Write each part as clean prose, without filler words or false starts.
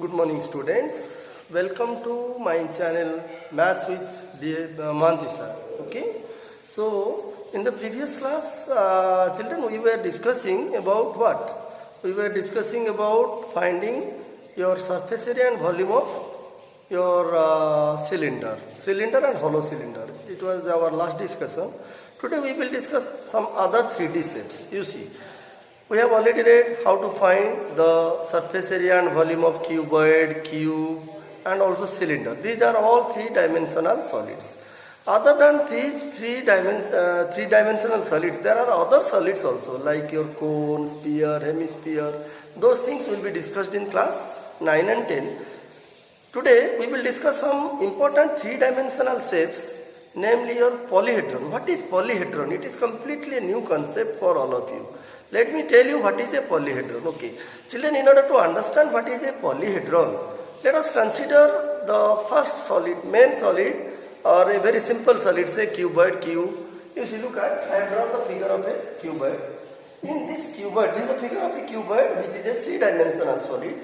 Good morning, students. Welcome to my channel Maths with Mahanti sir. Okay. So, in the previous class, children, we were discussing about what? We were discussing about finding your surface area and volume of your cylinder and hollow cylinder. It was our last discussion. Today we will discuss some other 3D shapes. You see. We have already read how to find the surface area and volume of cuboid, cube and also cylinder. These are all three-dimensional solids. Other than these three-dimensional solids, there are other solids also like your cone, sphere, hemisphere. Those things will be discussed in class 9 and 10. Today we will discuss some important three-dimensional shapes, namely your polyhedron. What is polyhedron? It is completely a new concept for all of you. Let me tell you what is a polyhedron. Okay, children, in order to understand what is a polyhedron, let us consider the first solid, main solid, or a very simple solid, say cuboid, cube. You see, look at, I have drawn the figure of a cuboid. In this cuboid, this is a figure of a cuboid which is a three-dimensional solid.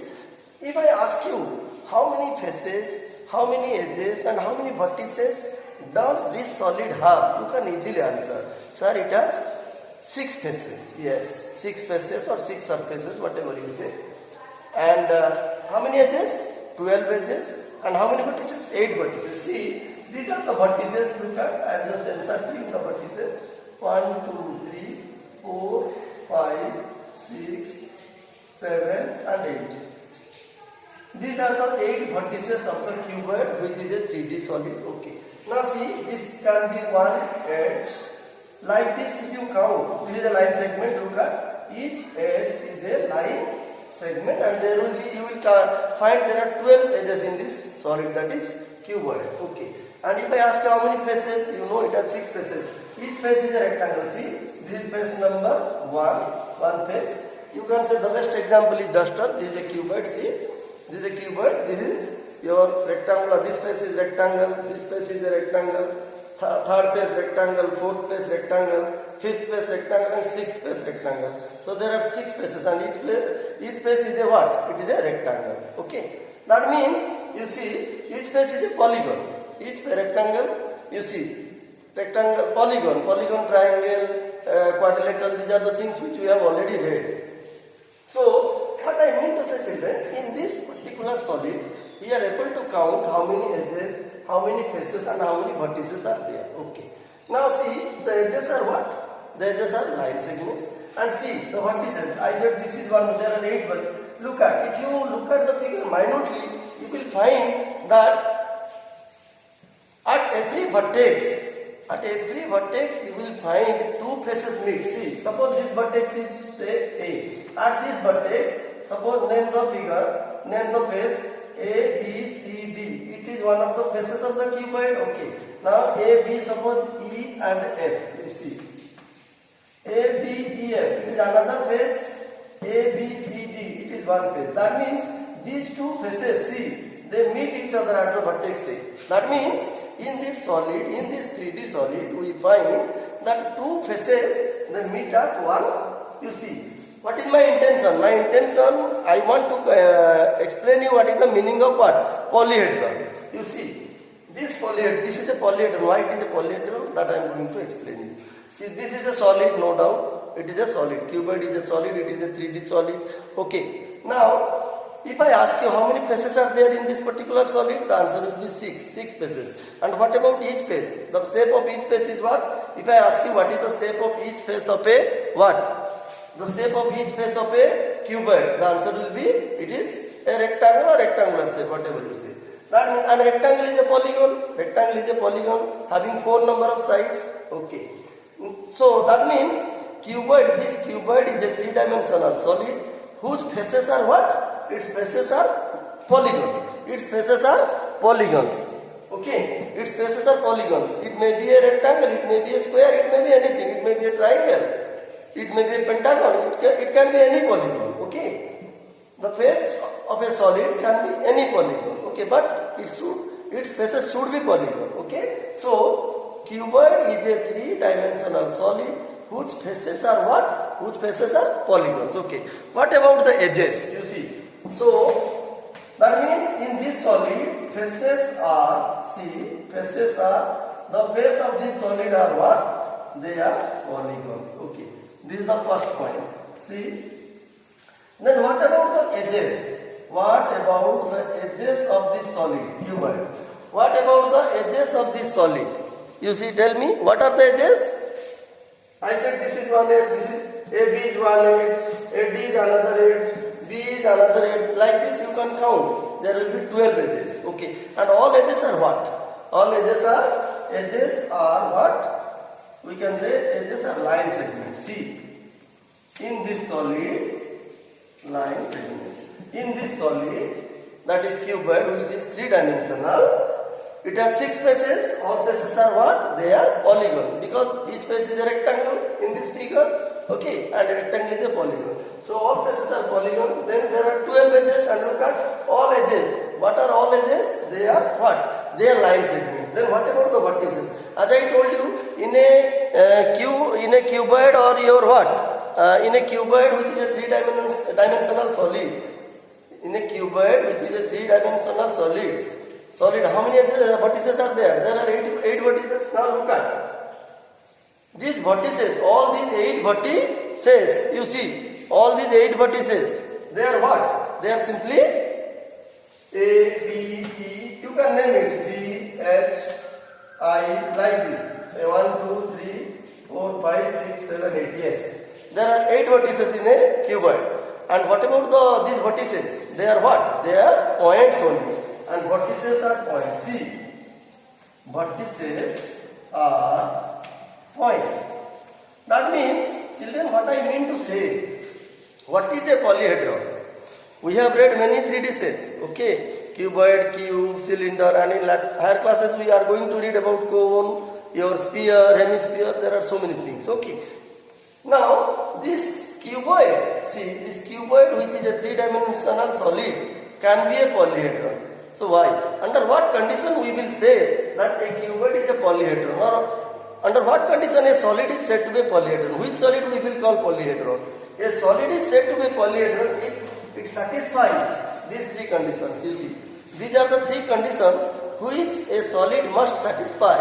If I ask you how many faces, how many edges and how many vertices does this solid have, you can easily answer. Sir, it has 6 faces. Yes, 6 faces or 6 surfaces, whatever you say. And how many edges? 12 edges. And how many vertices? 8 vertices. See, these are the vertices. Look at, I am just encircling the vertices. 1, 2, 3, 4, 5, 6, 7 and 8. These are the 8 vertices of the cuboid, which is a 3D solid. Okay. Now see, this can be one edge. Like this, if you count, this is a line segment. Look at, each edge is a line segment, and there will be, you will find there are 12 edges in this solid, that is cuboid. Okay. And if I ask you how many faces, you know it has 6 faces. Each face is a rectangle. See, this is face number 1 face. You can say the best example is duster. This is a cuboid. See, this is a cuboid. This is your rectangle. This face is rectangle. This face is a rectangle. Third face rectangle, fourth face rectangle, fifth face rectangle and sixth face rectangle. So there are 6 faces and each face is a what? It is a rectangle. Okay. That means, you see, each face is a polygon. Each rectangle, you see, rectangle, polygon, triangle, quadrilateral, these are the things which we have already read. So, what I mean to say, children, in this particular solid, we are able to count how many edges, how many faces and how many vertices are there. Okay. Now see, the edges are what? The edges are line segments. And see, the vertices. I said this is one, there are 8, but look at, if you look at the figure minutely, you will find that at every vertex you will find 2 faces meet. See, suppose this vertex is say A. At this vertex, suppose name the figure, name the face A, B, C, D. It is one of the faces of the cuboid. Okay. Now A, B, suppose E and F. You see. A, B, E, F. It is another face. A, B, C, D. It is one face. That means these 2 faces, see, they meet each other at the vertex A. That means in this solid, in this 3D solid, we find that 2 faces, they meet at one. You see. What is my intention? My intention, I want to explain you what is the meaning of what? Polyhedron. You see, this is a polyhedron. Why it is a polyhedron? That I am going to explain you. See, this is a solid, no doubt. It is a solid. Cuboid is a solid. It is a 3D solid. Okay. Now, if I ask you how many faces are there in this particular solid, the answer will be 6 faces. And what about each face? The shape of each face is what? If I ask you what is the shape of each face of a what? The shape of each face of a cuboid, the answer will be, it is a rectangle or rectangular shape, whatever you say. That means, and rectangle is a polygon. Rectangle is a polygon having 4 number of sides. Okay. So that means cuboid, this cuboid is a 3-dimensional solid whose faces are what? Its faces are polygons. Its faces are polygons. Okay. Its faces are polygons. It may be a rectangle, it may be a square, it may be anything. It may be a triangle. It may be a pentagon, it can be any polygon, okay. The face of a solid can be any polygon, okay, but its faces should be polygon, okay. So, cuboid is a 3-dimensional solid whose faces are what? Whose faces are polygons, okay. What about the edges? You see, so That means in this solid, faces are, see, faces are, the face of this solid are what? They are polygons. Okay. This is the first point. See. Then what about the edges? What about the edges of this solid, cuboid? What about the edges of this solid? You see, tell me, what are the edges? I said this is one edge, this is AB is one edge, AD is another edge, B is another edge. Like this you can count. There will be 12 edges. Okay. And all edges are what? All edges are what? We can say edges are line segments. See, in this solid, line segments. In this solid, that is cuboid, which is 3-dimensional, it has 6 faces. All faces are what? They are polygon, because each face is a rectangle in this figure. Okay, and a rectangle is a polygon. So all faces are polygon. Then there are 12 edges, and look at all edges. What are all edges? They are what? They are line segments. Then what about the vertices? As I told you, in a cuboid or your what? In a cuboid which is a 3-dimensional solid. In a cuboid which is a 3-dimensional solid, how many vertices are there? There are 8 vertices. Now look at these vertices, all these 8 vertices, you see, all these 8 vertices, they are what? They are simply A, B, E, you can name it, G, H, I, like this. 1, 2, 3, 4, 5, 6, 7, 8, yes. There are 8 vertices in a cuboid. And what about these vertices? They are what? They are points only. And vertices are points. See, vertices are points. That means, children, what I mean to say, what is a polyhedron? We have read many 3D sets. Okay, cuboid, cube, cylinder, and in higher classes we are going to read about cone, your sphere, hemisphere. There are so many things. Okay. Now, this cuboid, see, this cuboid which is a 3-dimensional solid can be a polyhedron. So why? Under what condition we will say that a cuboid is a polyhedron? Or under what condition a solid is said to be a polyhedron? Which solid we will call polyhedron? A solid is said to be a polyhedron if it satisfies these 3 conditions. You see, these are the 3 conditions which a solid must satisfy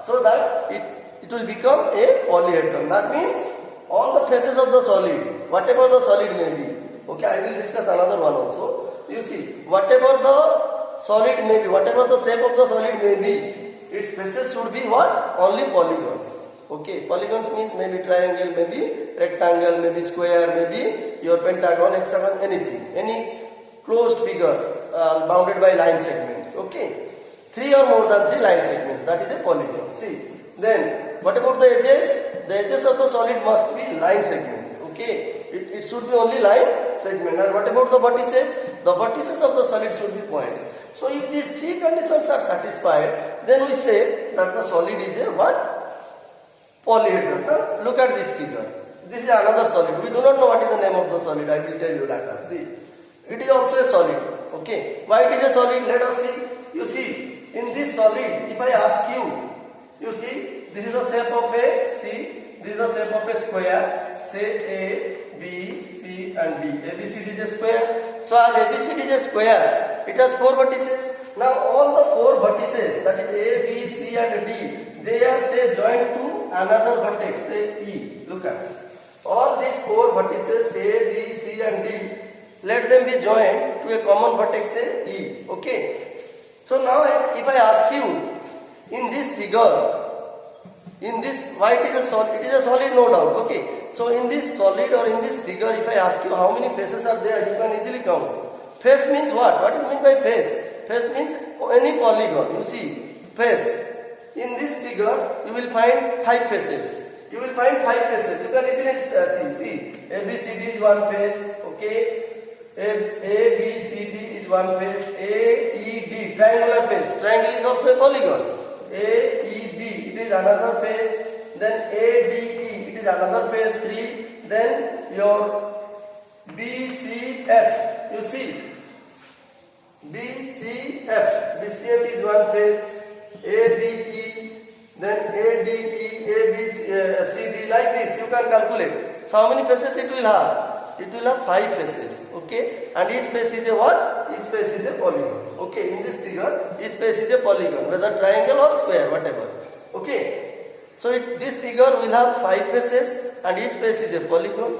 so that it will become a polyhedron. That means all the faces of the solid, whatever the solid may be. Okay, I will discuss another one also. You see, whatever the solid may be, whatever the shape of the solid may be, its faces should be what? Only polygons. Okay, polygons means maybe triangle, maybe rectangle, maybe square, maybe your pentagon, hexagon, anything. Any closed figure bounded by line segments. Okay, 3 or more than 3 line segments, that is a polygon. See, then what about the edges? The edges of the solid must be line segment. Okay, it should be only line segment. And what about the vertices? The vertices of the solid should be points. So if these 3 conditions are satisfied, then we say that the solid is a what? Polyhedron. Now, look at this figure. This is another solid. We do not know what is the name of the solid. I will tell you later. See, it is also a solid. Okay, why it is a solid? Let us see. You see, in this solid, if I ask you, you see, this is the shape of a, see, this is the shape of a square. Say A, B, C and D. ABCD is a square. So as ABCD is a square, it has 4 vertices. Now all the 4 vertices, that is A, B, C and D, they are say joined to another vertex, say E. Look at all these 4 vertices A, B, C and D. Let them be joined to a common vertex, say E. Okay. So now if I ask you, in this figure, in this, why it is a solid? It is a solid, no doubt. Okay. So in this solid or in this figure, if I ask you how many faces are there, you can easily count. Face means what? What is meant by face? Face means any polygon. You see, face. In this figure, you will find 5 faces. You will find 5 faces. You can easily see. A, B, C, D is one face. Okay. A, B, C, D is one face. A, E, D, triangular face. Triangle is also a polygon. A, E, B, it is another face. Then A, D, E, it is another face 3. Then your B, C, F. You see, B, C, F. B, C, F is one face. A, B, E. Then A, D, E, A, B, C, D. Like this, you can calculate. So how many faces it will have? It will have 5 faces. Okay, and each face is a what? Each face is a polygon. Okay, in this figure, each face is a polygon, whether triangle or square, whatever. Okay, so this figure will have 5 faces and each face is a polygon.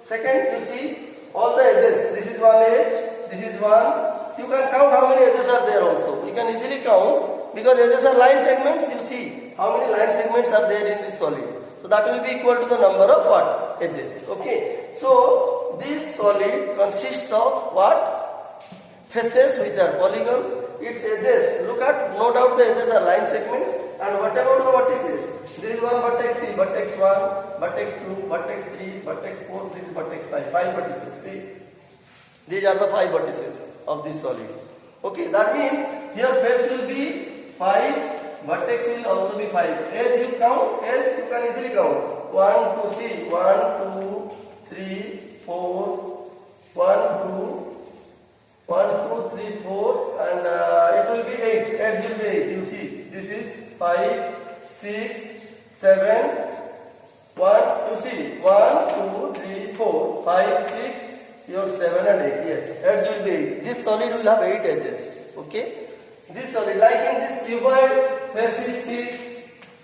Second, you see all the edges. This is one edge, this is one. You can count how many edges are there also. You can easily count because edges are line segments. You see how many line segments are there in this solid. So that will be equal to the number of what? Edges. Okay. So this solid consists of what? Faces which are polygons. Its edges. Look at, no doubt the edges are line segments. And what about the vertices? This is one vertex C, vertex 1, vertex 2, vertex 3, vertex 4, this is vertex 5. 5 vertices. See? These are the 5 vertices of this solid. Okay, that means here face will be 5, vertex will also be 5. Edge you count, edge you can easily count. 1, 2, see, 1, 2, 3, 4, 1, 2, 1, 2, 3, 4, and it will be 8. Edge will be 8. You see, this is 5, 6, 7, 1. You see, 1, 2, 3, 4, 5, 6. Your 7 and 8, yes, edge will be 8. This solid will have 8 edges, okay? This solid, like in this cuboid, face is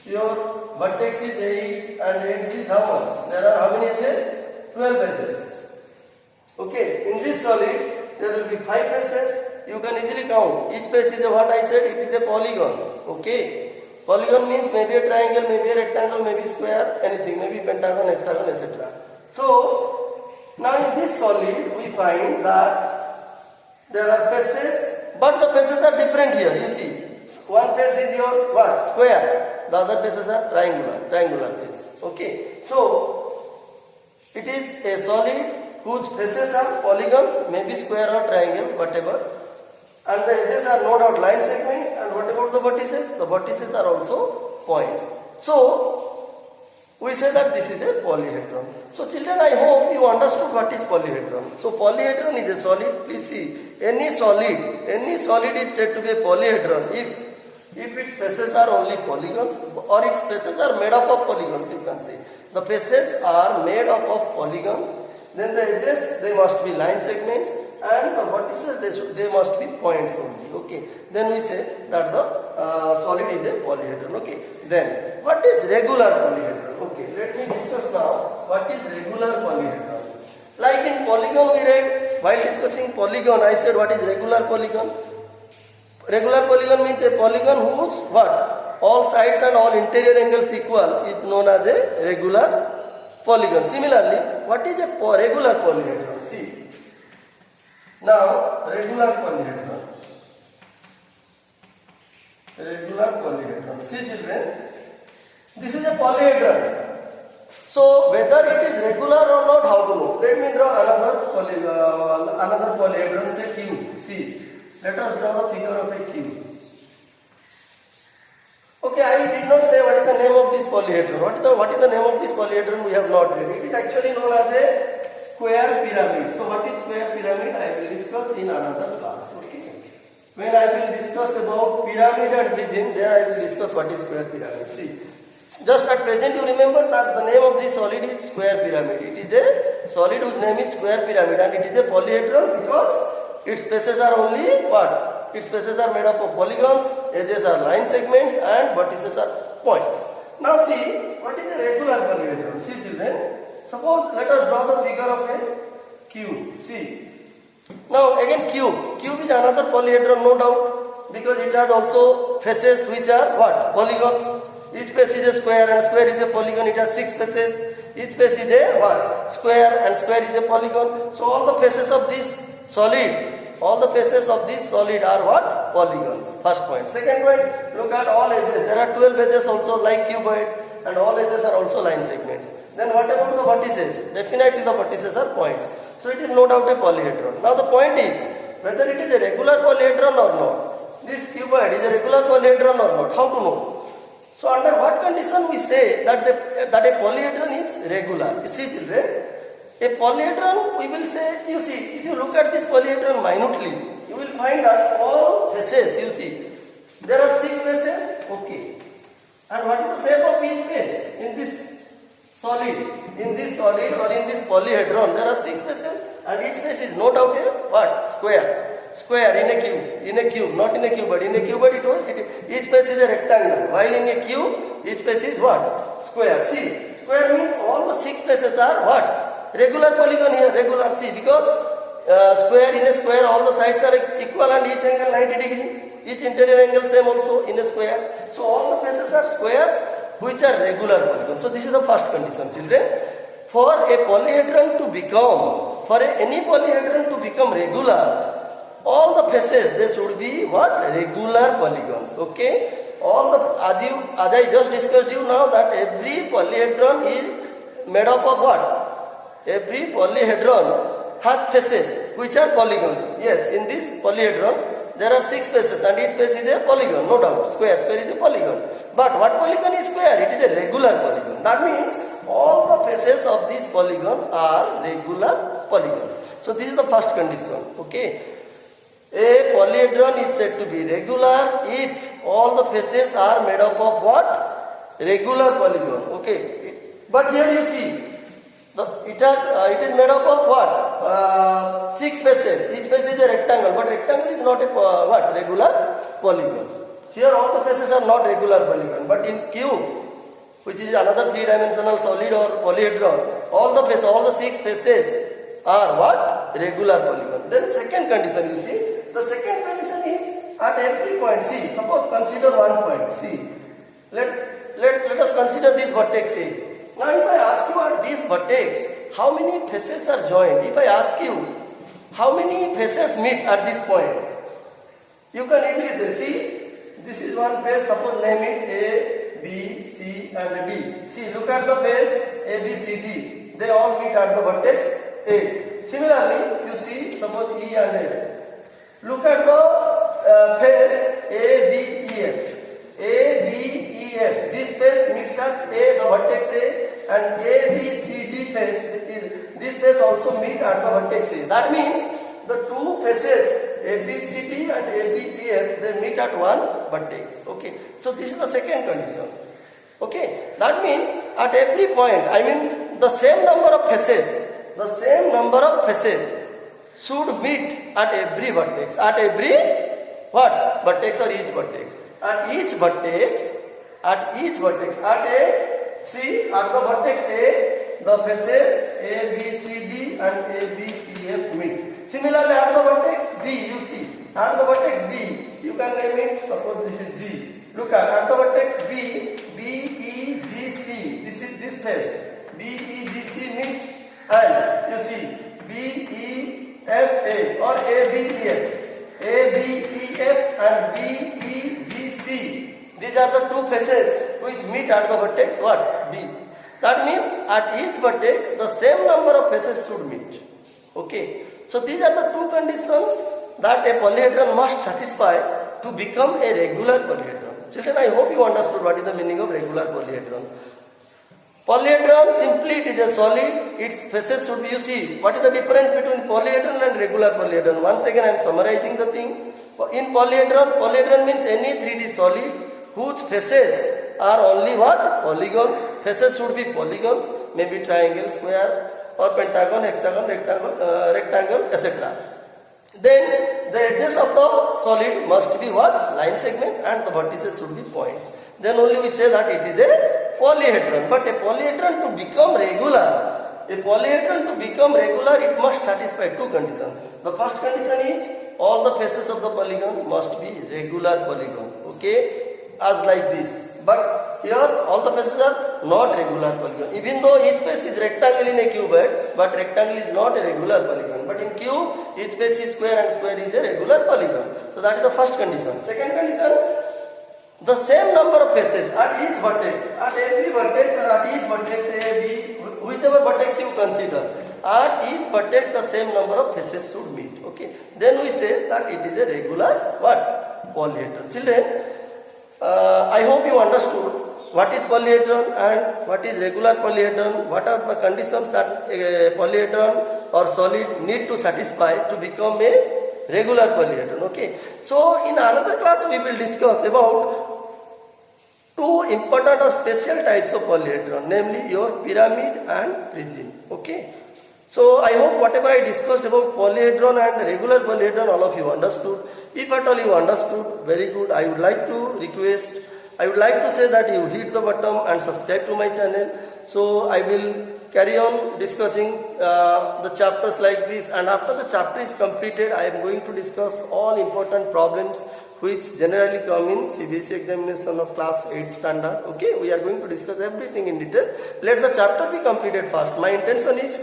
6, your vertex is 8, and 8 is how much? There are how many edges? 12 edges. Okay, in this solid, there will be 5 faces. You can easily count. Each face is what I said, it is a polygon, okay? Polygon means maybe a triangle, maybe a rectangle, maybe square, anything, maybe pentagon, hexagon, etc. So, now in this solid we find that there are faces, but the faces are different here. You see, one face is your what? Square. The other faces are triangular face. Okay. So it is a solid whose faces are polygons, maybe square or triangle, whatever. And the edges are no doubt line segments. And what about the vertices? The vertices are also points. So we say that this is a polyhedron. So children, I hope you understood what is polyhedron. So polyhedron is a solid. Please see, any solid is said to be a polyhedron if its faces are only polygons or its faces are made up of polygons. You can say the faces are made up of polygons. Then the edges, they must be line segments, and the vertices, they must be points only. Okay. Then we say that the solid is a polyhedron. Okay. Then what is regular polyhedron? Okay. Let me discuss now what is regular polyhedron. Like in polygon we read, while discussing polygon, I said what is regular polygon. Regular polygon means a polygon whose what? All sides and all interior angles equal is known as a regular polygon. Similarly, what is a regular polyhedron? See. Now, regular polyhedron. Regular polyhedron. See children, this is a polyhedron. So, whether it is regular or not, how to know? Let me draw another polyhedron, say cube. See, let us draw the figure of a cube. Okay, I did not say what is the name of this polyhedron. What is the name of this polyhedron? We have not read. It is actually known as a square pyramid. So what is square pyramid? I will discuss in another class. Okay. When I will discuss about pyramid and prism, there I will discuss what is square pyramid. See, just at present you remember that the name of this solid is square pyramid. It is a solid whose name is square pyramid, and it is a polyhedron because its faces are only what? Its faces are made up of polygons, edges are line segments, and vertices are points. Now see, what is a regular polyhedron? See children, suppose let us draw the figure of a cube. See, now again cube. Cube is another polyhedron, no doubt, because it has also faces which are what? Polygons. Each face is a square, and square is a polygon. It has 6 faces. Each face is a what? Square, and square is a polygon. So all the faces of this solid, all the faces of this solid are what? Polygons. First point. Second point, look at all edges. There are 12 edges also like cuboid, and all edges are also line segments. Then what about the vertices? Definitely the vertices are points. So it is no doubt a polyhedron. Now the point is whether it is a regular polyhedron or not. This cuboid is a regular polyhedron or not. How to know? So under what condition we say that a polyhedron is regular? You see children, a polyhedron, we will say, you see, if you look at this polyhedron minutely, you will find that all faces, you see, there are 6 faces, okay. And what is the shape of each face in this solid? In this solid or in this polyhedron, there are 6 faces, and each face is no doubt a what? Square. square in a cube, not in a cuboid. In a cuboid each face is a rectangle, while in a cube each face is what? Square. See, square means all the 6 faces are what? Regular polygon here, regular. See, because square, in a square all the sides are equal and each angle 90 degree. Each interior angle same also in a square. So all the faces are squares which are regular polygons. So this is the first condition, children. For a polyhedron to become, any polyhedron to become regular, all the faces they should be what? Regular polygons. Okay. All the as I just discussed you now that every polyhedron is made up of what? Every polyhedron has faces which are polygons. Yes, in this polyhedron there are 6 faces and each face is a polygon, no doubt. Square is a polygon. But what polygon is square? It is a regular polygon. That means all the faces of this polygon are regular polygons. So this is the first condition. Okay. A polyhedron is said to be regular if all the faces are made up of what? Regular polygon. Okay. But here you see, it is made up of what? 6 faces. Each face is a rectangle, but rectangle is not a regular polygon. Here all the faces are not regular polygon, but in cube, which is another 3-dimensional solid or polyhedron, all the 6 faces are what? Regular polygon. Then second condition, you see, the second condition is at every point. See, suppose consider one point. See, let us consider this vertex A. Now if I ask you at this vertex, how many faces are joined? If I ask you, how many faces meet at this point? You can easily say, see, this is one face, suppose name it A, B, C and D. See, look at the face A, B, C, D. They all meet at the vertex A. Similarly, you see, suppose E and F. Look at the face A, B, E, F. A, B, E, F. This face meets at A, the vertex A, and A, B, C, D face, this face also meet at the vertex A. That means the two faces A, B, C, D and A, B, E, F, they meet at one vertex. Okay. So this is the second condition. Okay. That means at every point, I mean the same number of faces should meet at every vertex. At every what? Vertex or each vertex. At each vertex, at the vertex A, the faces A, B, C, D and A, B, E, F meet. Similarly, at the vertex B, you see, at the vertex B, you can name it, suppose this is G. Look at the vertex B, B, E, G, C. This is this face. B, E, G, C meet, and you see, B, E, F, A or A, B, E, F. A, B, E, F and B, E, G, C. These are the two faces which meet at the vertex what? B. That means at each vertex the same number of faces should meet. Okay. So these are the two conditions that a polyhedron must satisfy to become a regular polyhedron. Children, I hope you understood what is the meaning of regular polyhedron. Polyhedron, simply it is a solid, its faces should be, you see, what is the difference between polyhedron and regular polyhedron? Once again I am summarizing the thing. In polyhedron means any 3D solid whose faces are only what? Polygons. Faces should be polygons, maybe triangle, square or pentagon, hexagon, rectangle, etc. Then the edges of the solid must be what? Line segment, and the vertices should be points. Then only we say that it is a polyhedron. But a polyhedron to become regular, it must satisfy two conditions. The first condition is all the faces of the polygon must be regular polygons. Okay, as like this. But here all the faces are not regular polygon. Even though each face is rectangle in a cuboid, but rectangle is not a regular polygon. But in cube, each face is square and square is a regular polygon. So that is the first condition. Second condition, the same number of faces at each vertex, at every vertex or at each vertex A, B, whichever vertex you consider, at each vertex the same number of faces should meet. Okay. Then we say that it is a regular what? Polyhedron. Children, I hope you understood what is polyhedron and what is regular polyhedron, what are the conditions that a polyhedron or solid need to satisfy to become a regular polyhedron. Okay. So in another class we will discuss about two important or special types of polyhedron, namely your pyramid and prism. Okay. So I hope whatever I discussed about polyhedron and regular polyhedron, all of you understood. If at all you understood, very good. I would like to say that you hit the button and subscribe to my channel. So I will carry on discussing the chapters like this, and after the chapter is completed, I am going to discuss all important problems which generally come in CBSE examination of class 8 standard. Okay, we are going to discuss everything in detail. Let the chapter be completed first. My intention is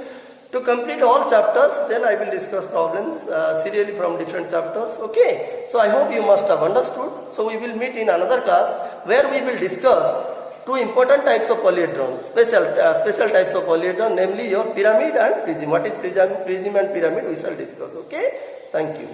to complete all chapters, then I will discuss problems serially from different chapters. Okay, so I hope you must have understood. So we will meet in another class where we will discuss two important types of polyhedron, special types of polyhedron, namely your pyramid and prism. What is prism and pyramid we shall discuss. Okay, thank you.